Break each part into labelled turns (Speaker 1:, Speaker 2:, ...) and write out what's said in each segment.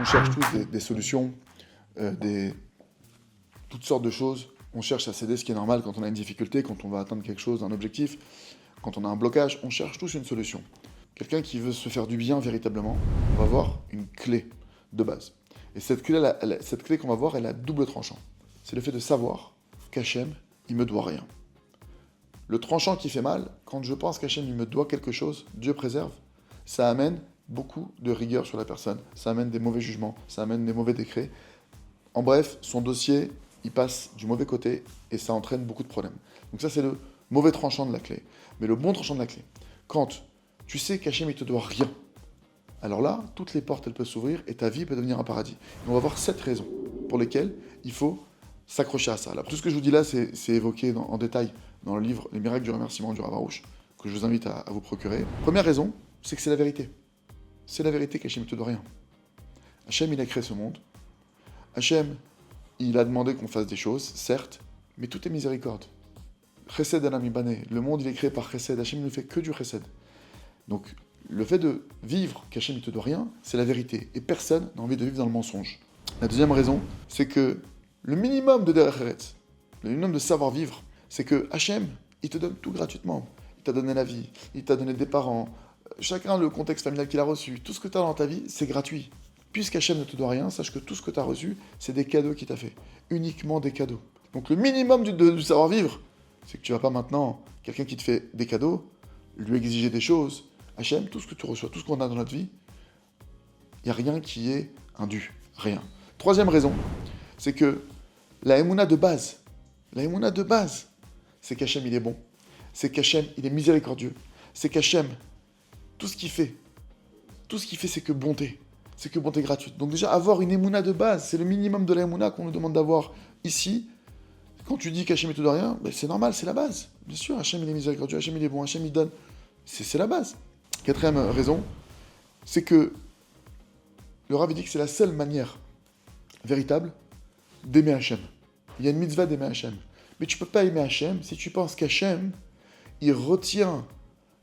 Speaker 1: cherche tous des solutions, toutes sortes de choses. On cherche à s'aider, ce qui est normal quand on a une difficulté, quand on va atteindre quelque chose, un objectif, quand on a un blocage. On cherche tous une solution. Quelqu'un qui veut se faire du bien véritablement, on va voir une clé de base. Et cette clé qu'on va voir, elle a double tranchant. C'est le fait de savoir qu'Hachem, il me doit rien. Le tranchant qui fait mal, quand je pense qu'Hachem, il me doit quelque chose, Dieu préserve, ça amène beaucoup de rigueur sur la personne, ça amène des mauvais jugements, ça amène des mauvais décrets. En bref, son dossier, il passe du mauvais côté et ça entraîne beaucoup de problèmes. Donc ça, c'est le mauvais tranchant de la clé. Mais le bon tranchant de la clé, quand tu sais qu'Hachem, il te doit rien, alors là, toutes les portes, elles peuvent s'ouvrir et ta vie peut devenir un paradis. Et on va voir 7 raisons pour lesquelles il faut s'accrocher à ça. Là, tout ce que je vous dis là, c'est évoqué en détail dans le livre Les miracles du remerciement du Rav Arush, que je vous invite à vous procurer. Première raison, c'est que c'est la vérité. C'est la vérité qu'Hachem ne te doit rien. Hachem, il a créé ce monde. Hachem, il a demandé qu'on fasse des choses, certes, mais tout est miséricorde. Chesed Adam Ibané, le monde, il est créé par Chesed. Hachem ne fait que du Chesed. Donc, le fait de vivre qu'Hachem ne te doit rien, c'est la vérité. Et personne n'a envie de vivre dans le mensonge. La deuxième raison, c'est que le minimum de Derech Eretz, le minimum de savoir-vivre, c'est que Hachem, il te donne tout gratuitement. Il t'a donné la vie, il t'a donné des parents, chacun le contexte familial qu'il a reçu. Tout ce que tu as dans ta vie, c'est gratuit. Puisqu'Hachem ne te doit rien, sache que tout ce que tu as reçu, c'est des cadeaux qu'il t'a fait. Uniquement des cadeaux. Donc le minimum du savoir-vivre, c'est que tu vas pas maintenant, quelqu'un qui te fait des cadeaux, lui exiger des choses. Hachem, tout ce que tu reçois, tout ce qu'on a dans notre vie, il n'y a rien qui est un dû. Rien. Troisième raison, c'est que la émouna de base, c'est qu'Hachem, il est bon. C'est qu'Hachem, il est miséricordieux. C'est qu'Hachem, tout ce qu'il fait, c'est que bonté. C'est que bonté gratuite. Donc déjà, avoir une émouna de base, c'est le minimum de la émouna qu'on nous demande d'avoir ici. Quand tu dis qu'Hachem ne te doit rien, ben c'est normal, c'est la base. Bien sûr, Hachem, il est miséricordieux, Hachem, il est bon, Hachem, il donne. C'est la base. Quatrième raison, c'est que le Rav dit que c'est la seule manière véritable d'aimer Hachem. Il y a une mitzvah d'aimer Hachem. Mais tu ne peux pas aimer Hachem si tu penses qu'Hachem, il retient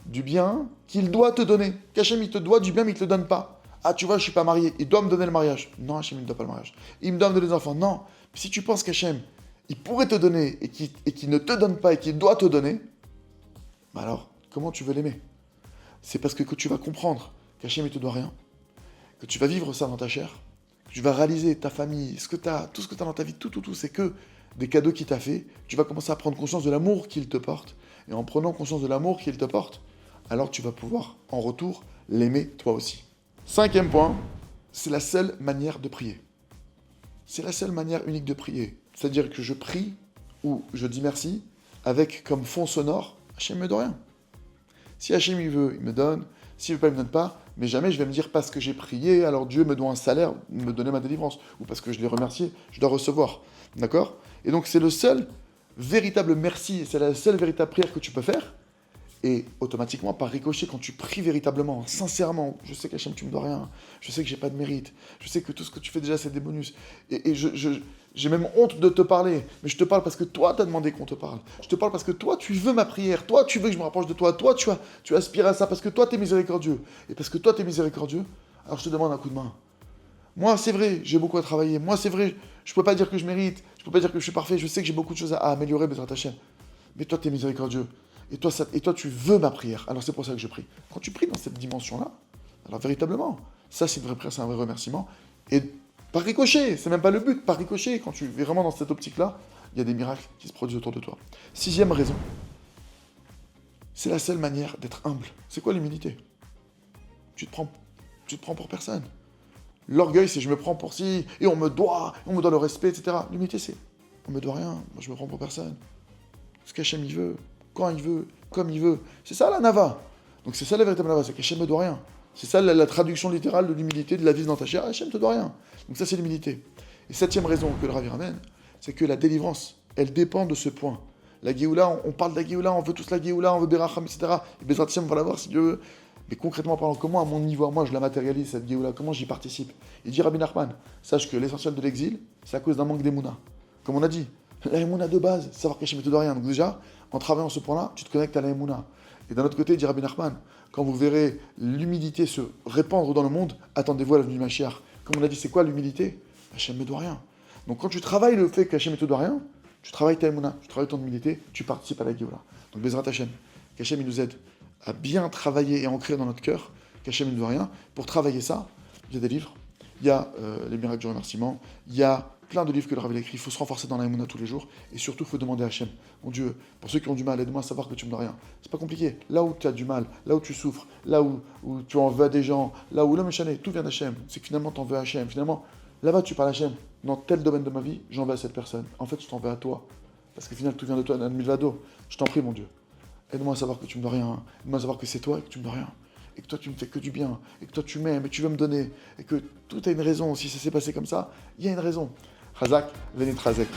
Speaker 1: du bien qu'il doit te donner. Qu'Hachem, il te doit du bien, mais il ne te le donne pas. Ah, tu vois, je ne suis pas marié, il doit me donner le mariage. Non, Hachem, il ne doit pas le mariage. Il me donne des enfants. Non. Si tu penses qu'Hachem, il pourrait te donner et qu'il ne te donne pas et qu'il doit te donner, bah alors, comment tu veux l'aimer? C'est parce que tu vas comprendre qu'Hachem, il ne te doit rien, que tu vas vivre ça dans ta chair, que tu vas réaliser ta famille, tout ce que tu as dans ta vie, tout, c'est que des cadeaux qu'il t'a fait. Tu vas commencer à prendre conscience de l'amour qu'il te porte. Et en prenant conscience de l'amour qu'il te porte, alors tu vas pouvoir, en retour, l'aimer toi aussi. Cinquième point, c'est la seule manière de prier. C'est la seule manière unique de prier. C'est-à-dire que je prie ou je dis merci avec comme fond sonore, Hachem me doit rien. Si Hachem il veut, il me donne. S'il veut pas, il me donne pas. Mais jamais je vais me dire parce que j'ai prié, alors Dieu me doit un salaire, me donner ma délivrance. Ou parce que je l'ai remercié, je dois recevoir. D'accord? Et donc c'est le seul véritable merci, c'est la seule véritable prière que tu peux faire. Et automatiquement, par ricochet, quand tu pries véritablement, sincèrement, je sais qu'Hachem, tu me dois rien, je sais que j'ai pas de mérite, je sais que tout ce que tu fais déjà, c'est des bonus. Et j'ai même honte de te parler, mais je te parle parce que toi, tu as demandé qu'on te parle. Je te parle parce que toi, tu veux ma prière, toi, tu veux que je me rapproche de toi, toi, tu aspires à ça parce que toi, tu es miséricordieux. Et parce que toi, tu es miséricordieux, alors je te demande un coup de main. Moi, c'est vrai, j'ai beaucoup à travailler. Moi, c'est vrai, je peux pas dire que je mérite, je peux pas dire que je suis parfait, je sais que j'ai beaucoup de choses à améliorer, Bezrat Hachem. Mais toi, tu es miséricordieux. Et toi, tu veux ma prière. Alors c'est pour ça que je prie. Quand tu pries dans cette dimension-là, alors véritablement, ça c'est une vraie prière, c'est un vrai remerciement. Et par ricochet, c'est même pas le but, par ricochet, quand tu es vraiment dans cette optique-là, il y a des miracles qui se produisent autour de toi. Sixième raison, c'est la seule manière d'être humble. C'est quoi l'humilité? Tu te prends pour personne. L'orgueil, c'est je me prends pour ci, et on me doit le respect, etc. L'humilité, c'est on me doit rien, moi je me prends pour personne. Ce qu'Hachem il veut, quand il veut, comme il veut. C'est ça la Nava. Donc c'est ça la véritable Nava, c'est qu'Hachem ne doit rien. C'est ça la traduction littérale de l'humilité, de la vie dans ta chair. Hachem ne te doit rien. Donc ça c'est l'humilité. Et septième raison que le Rav ramène, c'est que la délivrance, elle dépend de ce point. La Géoula, on parle de la Géoula, on veut tous la Géoula, on veut Beracham, etc. Et Bezrat Hashem, on va l'avoir si Dieu veut. Mais concrètement parlant, comment à mon niveau, moi je la matérialise cette Géoula, comment j'y participe? Il dit Rabbi Nachman, sache que l'essentiel de l'exil, c'est à cause d'un manque d'émouna. Comme on a dit, la émouna de base, savoir qu'Hachem ne te doit rien. Donc déjà, en travaillant ce point-là, tu te connectes à la émouna. Et d'un autre côté, il dit Rabbi Nachman, quand vous verrez l'humilité se répandre dans le monde, attendez-vous à la venue du Mashiach. Comme on a dit, c'est quoi l'humilité? Hachem ne doit rien. Donc quand tu travailles le fait qu'Hachem ne te doit rien, tu travailles ta émouna, tu travailles ton humilité, tu participes à la Géoula. Donc Bezrat Hachem, qu'Hachem il nous aide à bien travailler et ancrer dans notre cœur qu'Hachem ne doit rien. Pour travailler ça, il y a des livres, il y a les miracles du remerciement, il y a plein de livres que le Rav a écrit, il faut se renforcer dans la émouna tous les jours, et surtout il faut demander à Hachem, mon Dieu, pour ceux qui ont du mal, aide-moi à savoir que tu me dois rien. C'est pas compliqué, là où tu as du mal, là où tu souffres, là où tu en veux à des gens, là où l'homme est chané, tout vient d'Hachem, c'est que finalement tu en veux à Hachem, finalement, là-bas tu parles à Hachem, dans tel domaine de ma vie, j'en veux à cette personne, en fait je t'en veux à toi, parce que finalement tout vient de toi, Milvado, je t'en prie mon Dieu, aide-moi à savoir que tu me dois rien, aide-moi à savoir que c'est toi et que tu me dois rien. Et que toi tu me fais que du bien, et que toi tu m'aimes, et tu veux me donner, et que tout a une raison, si ça s'est passé comme ça, il y a une raison. Chazak, Venit Chazek.